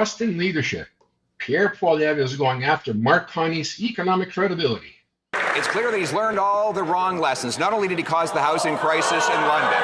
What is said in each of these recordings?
trust in leadership. Pierre Poilievre is going after Mark Carney's economic credibility. It's clear that he's learned all the wrong lessons. Not only did he cause the housing crisis in London,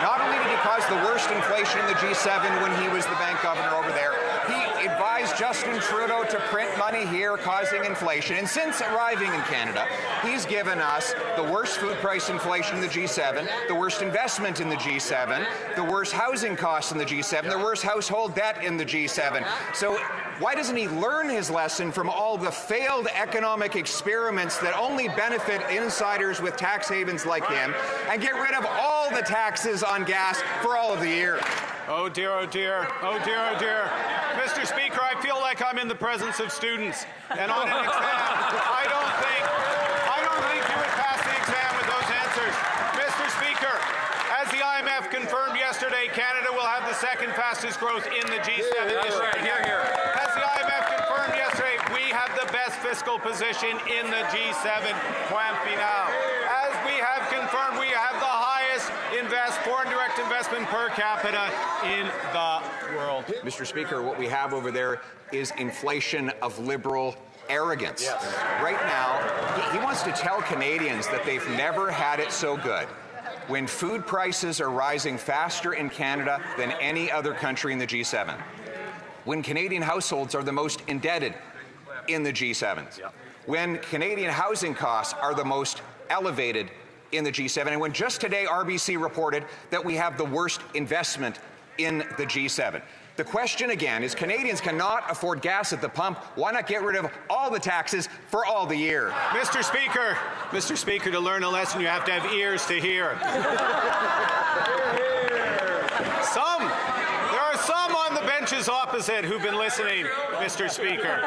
not only did he cause the worst inflation in the G7 when he was the bank governor over there, he advised Justin Trudeau to print money here, causing inflation. And since arriving in Canada, he's given us the worst food price inflation in the G7, the worst investment in the G7, the worst housing costs in the G7, the worst household debt in the G7. So why doesn't he learn his lesson from all the failed economic experiments that only benefit insiders with tax havens like him and get rid of all the taxes on gas for all of the year? Oh dear, oh dear, oh dear, oh dear. Mr. Speaker, I feel like I'm in the presence of students. And on an exam, I don't think you would pass the exam with those answers. Mr. Speaker, as the IMF confirmed yesterday, Canada will have the second fastest growth in the G7 this year. As the IMF confirmed yesterday, we have the best fiscal position in the G7. Point final. As we have confirmed, we have the highest foreign direct investment per capita in the world. Mr. Speaker, what we have over there is inflation of liberal arrogance. Yes. Right now, he wants to tell Canadians that they've never had it so good when food prices are rising faster in Canada than any other country in the G7, when Canadian households are the most indebted in the G7, when Canadian housing costs are the most elevated in the G7, and when just today RBC reported that we have the worst investment in the G7. The question again is, Canadians cannot afford gas at the pump. Why not get rid of all the taxes for all the year? Mr. Speaker, to learn a lesson, you have to have ears to hear. There are some on the benches opposite who've been listening, Mr. Speaker.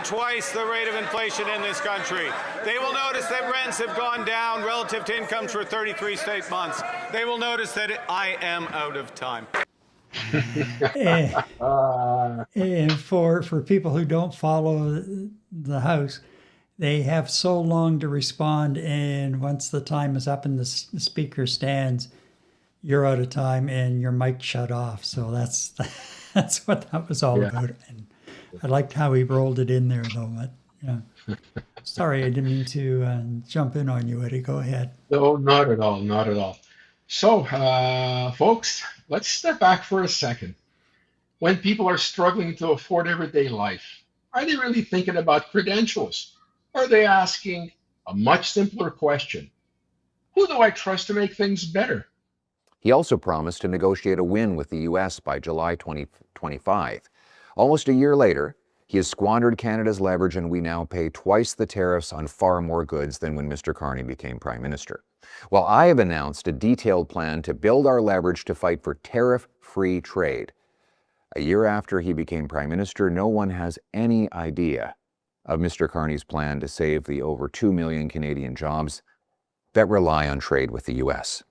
Twice the rate of inflation in this country. They will notice that rents have gone down relative to incomes for 33 straight months. They will notice that I am out of time. And for people who don't follow the House, they have so long to respond, and once the time is up and the speaker stands, you're out of time and your mic shut off. So that's what that was all about. And I liked how he rolled it in there, though. But, yeah. Sorry, I didn't mean to jump in on you, Eddie. Go ahead. No, not at all, not at all. So, folks, let's step back for a second. When people are struggling to afford everyday life, are they really thinking about credentials? Or are they asking a much simpler question? Who do I trust to make things better? He also promised to negotiate a win with the U.S. by July 2025. Almost a year later, he has squandered Canada's leverage, and we now pay twice the tariffs on far more goods than when Mr. Carney became Prime Minister. Well, I have announced a detailed plan to build our leverage to fight for tariff-free trade. A year after he became Prime Minister, no one has any idea of Mr. Carney's plan to save the over 2 million Canadian jobs that rely on trade with the U.S.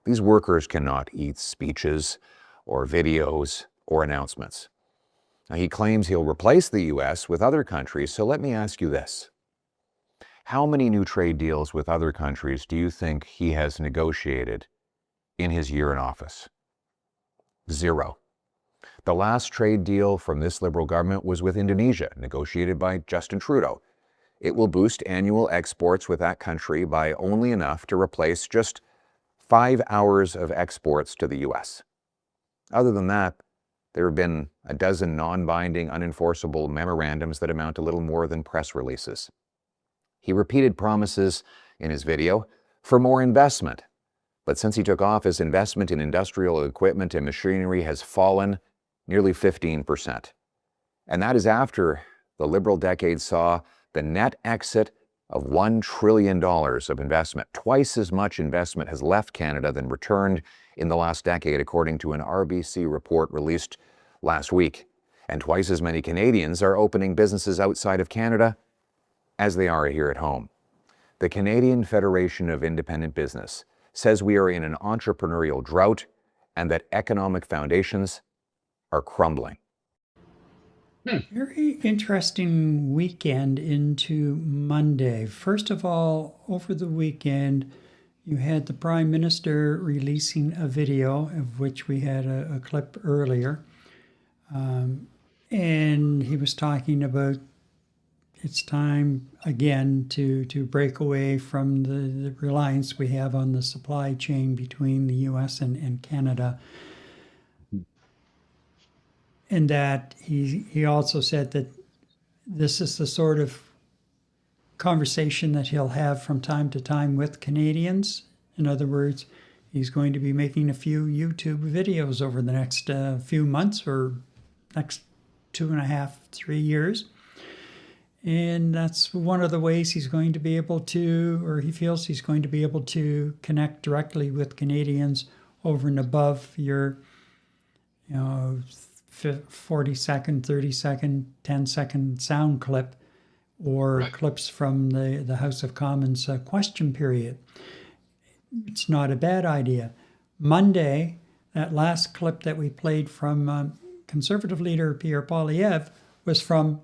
These workers cannot eat speeches or videos or announcements. Now, he claims he'll replace the U.S. with other countries, so let me ask you this. How many new trade deals with other countries do you think he has negotiated in his year in office? 0. The last trade deal from this Liberal government was with Indonesia, negotiated by Justin Trudeau. It will boost annual exports with that country by only enough to replace just 5 hours of exports to the U.S. Other than that, there have been a dozen non-binding, unenforceable memorandums that amount to little more than press releases. He repeated promises in his video for more investment, but since he took office, investment in industrial equipment and machinery has fallen nearly 15%. And that is after the Liberal decade saw the net exit of $1 trillion of investment. Twice as much investment has left Canada than returned in the last decade, according to an RBC report released last week. And twice as many Canadians are opening businesses outside of Canada as they are here at home. The Canadian Federation of Independent Business says we are in an entrepreneurial drought and that economic foundations are crumbling. Very interesting weekend into Monday. First of all, over the weekend, you had the Prime Minister releasing a video, of which we had a clip earlier. And he was talking about it's time again to break away from the reliance we have on the supply chain between the US and Canada. And that he also said that this is the sort of conversation that he'll have from time to time with Canadians. In other words, he's going to be making a few YouTube videos over the next few months or next 2.5, 3 years. And that's one of the ways he's going to be able to, or he feels he's going to be able to connect directly with Canadians over and above your, 40-second, 30-second, 10-second sound clip or Right. clips from the House of Commons question period. It's not a bad idea. Monday, that last clip that we played from Conservative leader Pierre Poilievre was from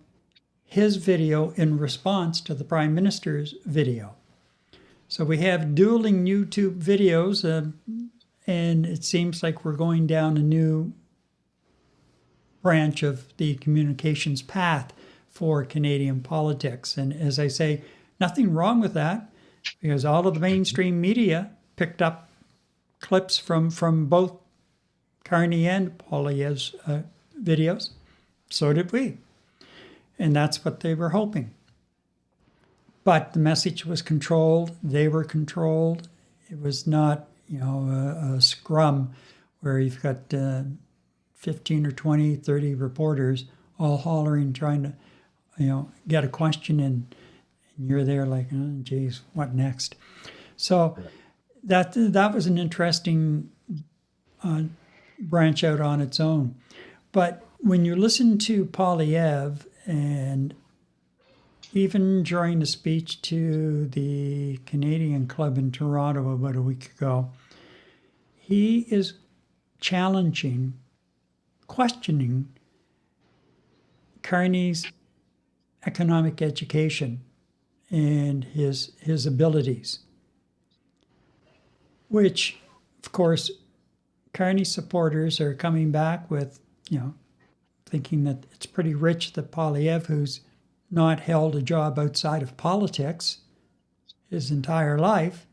his video in response to the Prime Minister's video. So we have dueling YouTube videos, and it seems like we're going down a new branch of the communications path for Canadian politics. And as I say, nothing wrong with that, because all of the mainstream media picked up clips from both Carney and Poilievre's videos. So did we. And that's what they were hoping. But the message was controlled. They were controlled. It was not, a scrum where you've got 15 or 20, 30 reporters all hollering, trying to, get a question in. And you're there like, oh, geez, what next? So that was an interesting branch out on its own. But when you listen to Poilievre, and even during the speech to the Canadian Club in Toronto about a week ago, he is challenging, questioning Carney's economic education and his abilities, which, of course, Carney supporters are coming back with, thinking that it's pretty rich that Poilievre, who's not held a job outside of politics his entire life,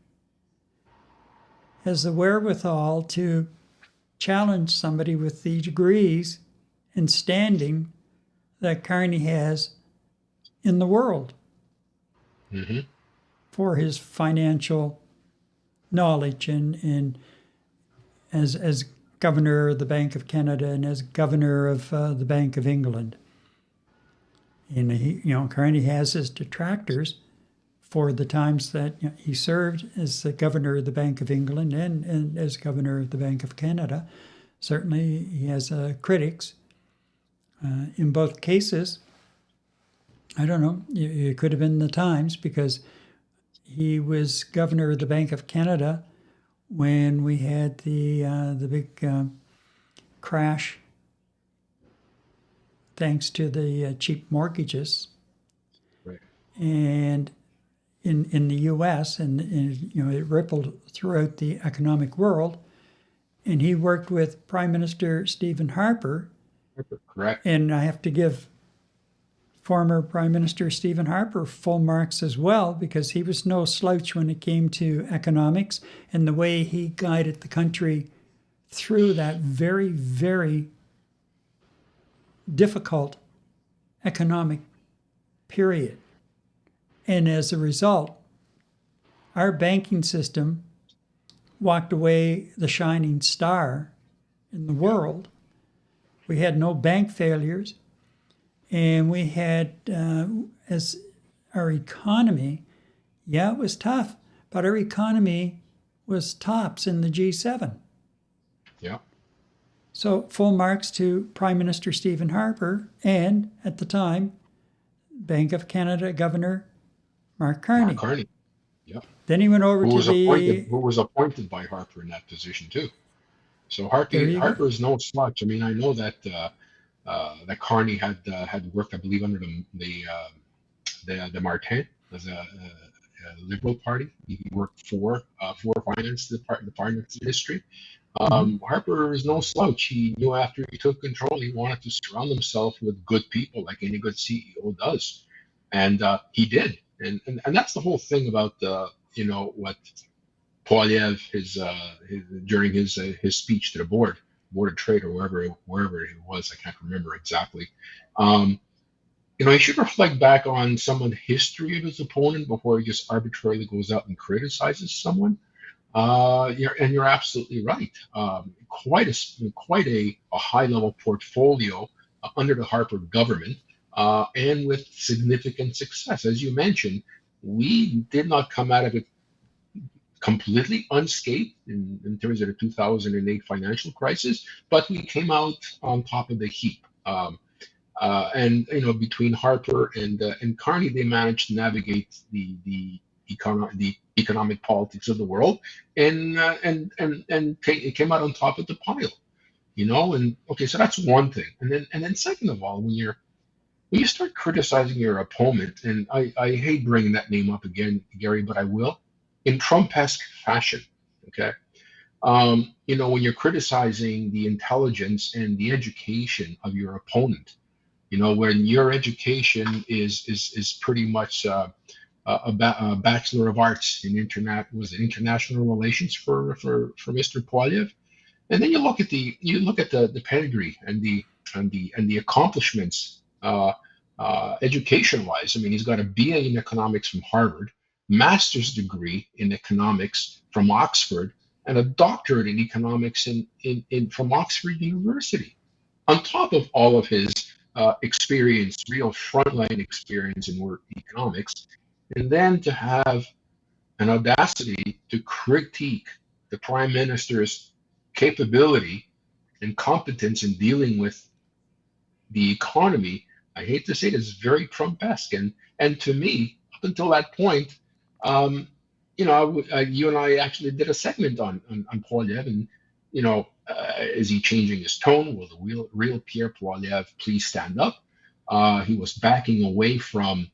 has the wherewithal to challenge somebody with the degrees and standing that Carney has in the world for his financial knowledge and as governor of the Bank of Canada and as governor of the Bank of England. And he, Carney has his detractors for the times that he served as the governor of the Bank of England and as governor of the Bank of Canada. Certainly, he has critics. In both cases, I don't know, it could have been the times, because he was governor of the Bank of Canada when we had the big crash, thanks to the cheap mortgages, Right. and in the U.S. and it rippled throughout the economic world. And he worked with Prime Minister Stephen Harper, Correct. and I have to give former Prime Minister Stephen Harper full marks as well, because he was no slouch when it came to economics and the way he guided the country through that very, very difficult economic period. And as a result, our banking system walked away the shining star in the world. We had no bank failures. And we had, as our economy, it was tough, but our economy was tops in the G7. Yeah. So full marks to Prime Minister Stephen Harper and, at the time, Bank of Canada Governor Mark Carney. Mark Carney. Yeah. Then he went over Who to was appointed by Harper in that position too. So Harper is no slouch. I mean, I know that that Carney had worked, I believe, under the Martin as a Liberal Party. He worked for the finance industry. Harper is no slouch. He knew after he took control, he wanted to surround himself with good people, like any good CEO does, and he did. And that's the whole thing about what Poilievre during his speech to the board of trade, or wherever it was, I can't remember exactly. He should reflect back on some of the history of his opponent before he just arbitrarily goes out and criticizes someone. You're absolutely right. Quite a high level portfolio under the Harper government, and with significant success. As you mentioned, we did not come out of it completely unscathed in terms of the 2008 financial crisis, but we came out on top of the heap. And between Harper and Carney, they managed to navigate the economic politics of the world, and it came out on top of the pile. And okay, so that's one thing. And then second of all, when you start criticizing your opponent, and I hate bringing that name up again, Gary, but I will, in Trump-esque fashion, okay? When you're criticizing the intelligence and the education of your opponent, when your education is pretty much a Bachelor of Arts in international relations for Mr. Poilievre, and then you look at the pedigree and the accomplishments education-wise. I mean, he's got a BA in economics from Harvard, master's degree in economics from Oxford, and a doctorate in economics from Oxford University. On top of all of his experience, real frontline experience in work economics, and then to have an audacity to critique the prime minister's capability and competence in dealing with the economy, I hate to say it, is very Trump-esque. And to me, up until that point, you and I actually did a segment on Poilievre, and is he changing his tone? Will the real Pierre Poilievre please stand up? He was backing away from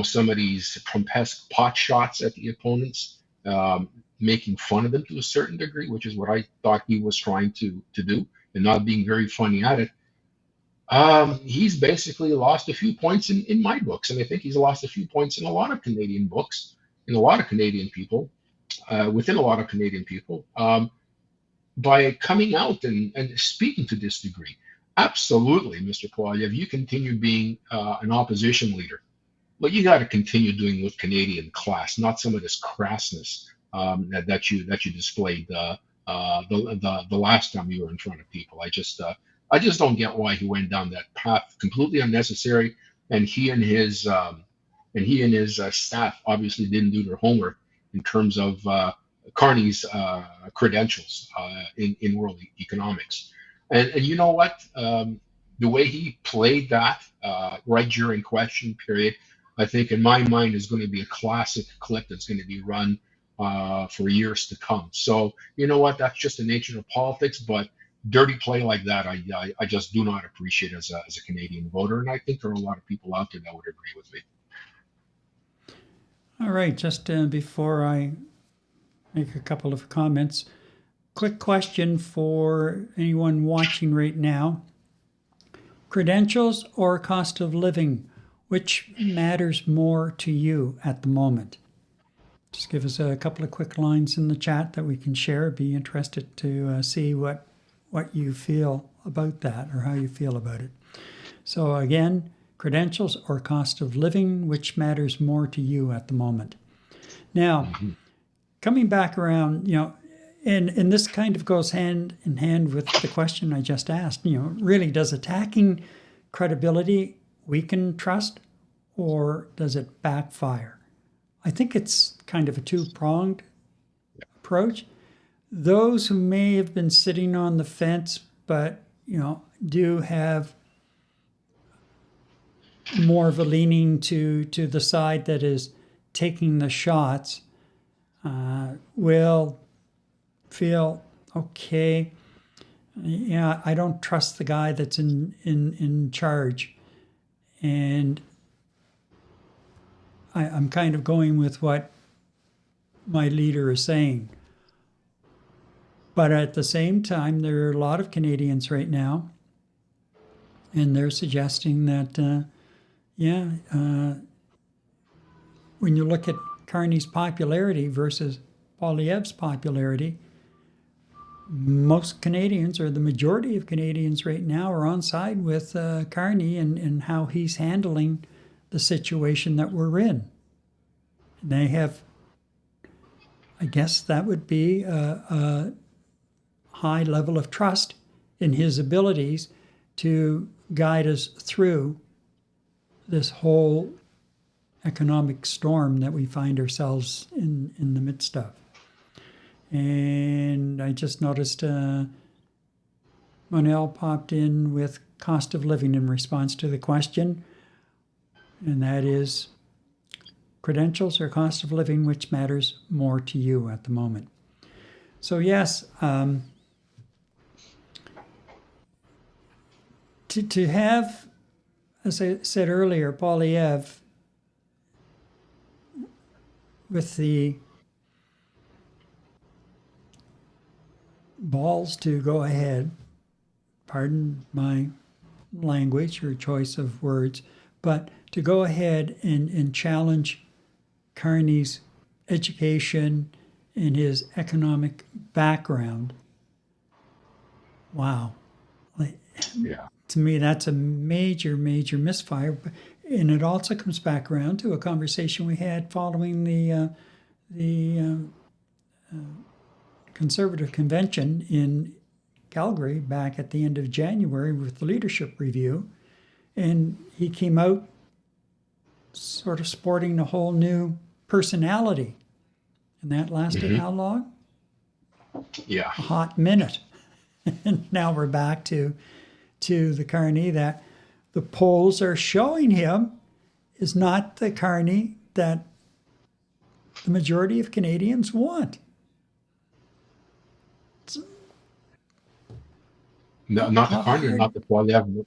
some of these Trump-esque pot shots at the opponents, making fun of them to a certain degree, which is what I thought he was trying to do, and not being very funny at it. He's basically lost a few points in my books, and I think he's lost a few points in a lot of Canadian books, in a lot of Canadian people, within a lot of Canadian people, by coming out and speaking to this degree. Absolutely, Mr. Poilievre, you continue being an opposition leader, but you got to continue doing with Canadian class, not some of this crassness that you displayed the last time you were in front of people. I just don't get why he went down that path, completely unnecessary. And he and his staff obviously didn't do their homework in terms of Carney's credentials in world economics. And you know what? The way he played that right during question period, I think in my mind is going to be a classic clip that's going to be run for years to come. So you know what? That's just the nature of politics. But dirty play like that, I just do not appreciate as a Canadian voter, and I think there are a lot of people out there that would agree with me. All right, just before I make a couple of comments, quick question for anyone watching right now. Credentials or cost of living, which matters more to you at the moment? Just give us a couple of quick lines in the chat that we can share. Be interested to see what you feel about that, or how you feel about it. So again, credentials or cost of living, which matters more to you at the moment? Now, coming back around, and this kind of goes hand in hand with the question I just asked, really, does attacking credibility weaken trust, or does it backfire? I think it's kind of a two-pronged approach. Those who may have been sitting on the fence, but do have more of a leaning to the side that is taking the shots, will feel, okay, Yeah, I don't trust the guy that's in charge. And I'm kind of going with what my leader is saying. But at the same time, there are a lot of Canadians right now, and they're suggesting that, when you look at Carney's popularity versus Poilievre's popularity, most Canadians, or the majority of Canadians right now, are on side with Carney and how he's handling the situation that we're in. They have, I guess that would be a high level of trust in his abilities to guide us through this whole economic storm that we find ourselves in the midst of. And I just noticed Monel popped in with cost of living in response to the question, and that is credentials or cost of living, which matters more to you at the moment. So yes, to have, as I said earlier, Poilievre with the balls to go ahead, pardon my language or choice of words, but to go ahead and challenge Carney's education and his economic background. Wow. Yeah. To me, that's a major, major misfire. And it also comes back around to a conversation we had following the Conservative Convention in Calgary back at the end of January with the leadership review. And he came out sort of sporting a whole new personality. And that lasted how long? Yeah. A hot minute. And now we're back to the Carney that the polls are showing him is not the Carney that the majority of Canadians want. No, not the Carney, not the Poilievre.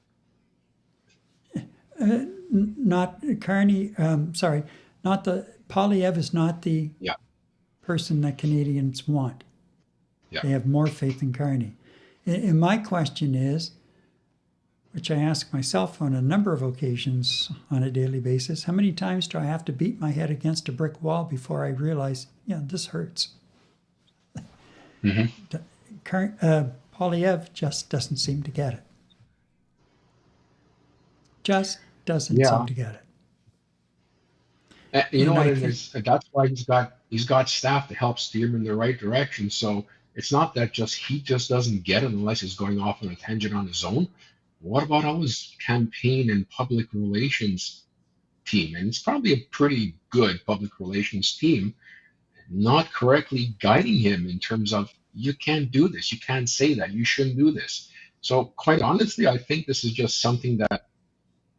Not Carney, sorry, not the, Poilievre is not the Yeah. person that Canadians want. Yeah. They have more faith in Carney. And my question is, which I ask myself on a number of occasions on a daily basis, how many times do I have to beat my head against a brick wall before I realize, yeah, this hurts? Poilievre just doesn't seem to get it. Just doesn't seem to get it. You know And what? That's why he's got staff to help steer him in the right direction. So it's not that he just doesn't get it unless he's going off on a tangent on his own. What about all his campaign and public relations team? And it's probably a pretty good public relations team, not correctly guiding him in terms of, you can't do this, you can't say that, you shouldn't do this. So quite honestly, I think this is just something that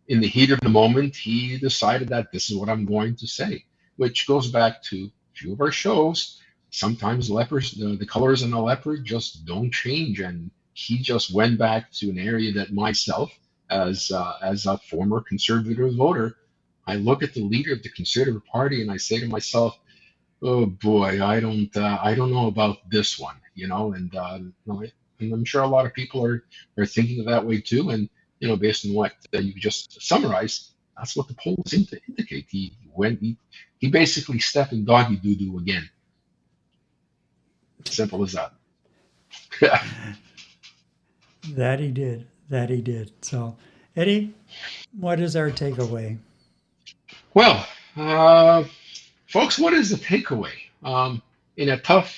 in the heat of the moment, he decided that this is what I'm going to say, which goes back to a few of our shows. Sometimes the colors in a leopard just don't change. And he just went back to an area that myself, as a former conservative voter, I look at the leader of the Conservative Party and I say to myself, oh boy, I don't know about this one, and I'm sure a lot of people are thinking of that way too. And based on what you just summarized, that's what the polls seem to indicate. He basically stepped in doggy doo doo again. Simple as that. That he did. So, Eddie, what is our takeaway? Well, folks, what is the takeaway? In a tough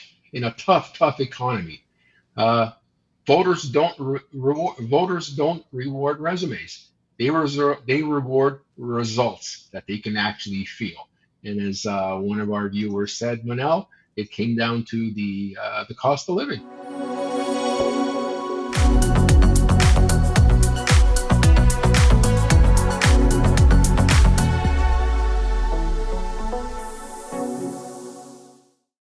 economy, voters don't reward resumes. They reward results that they can actually feel. And as one of our viewers said, Manel, it came down to the cost of living.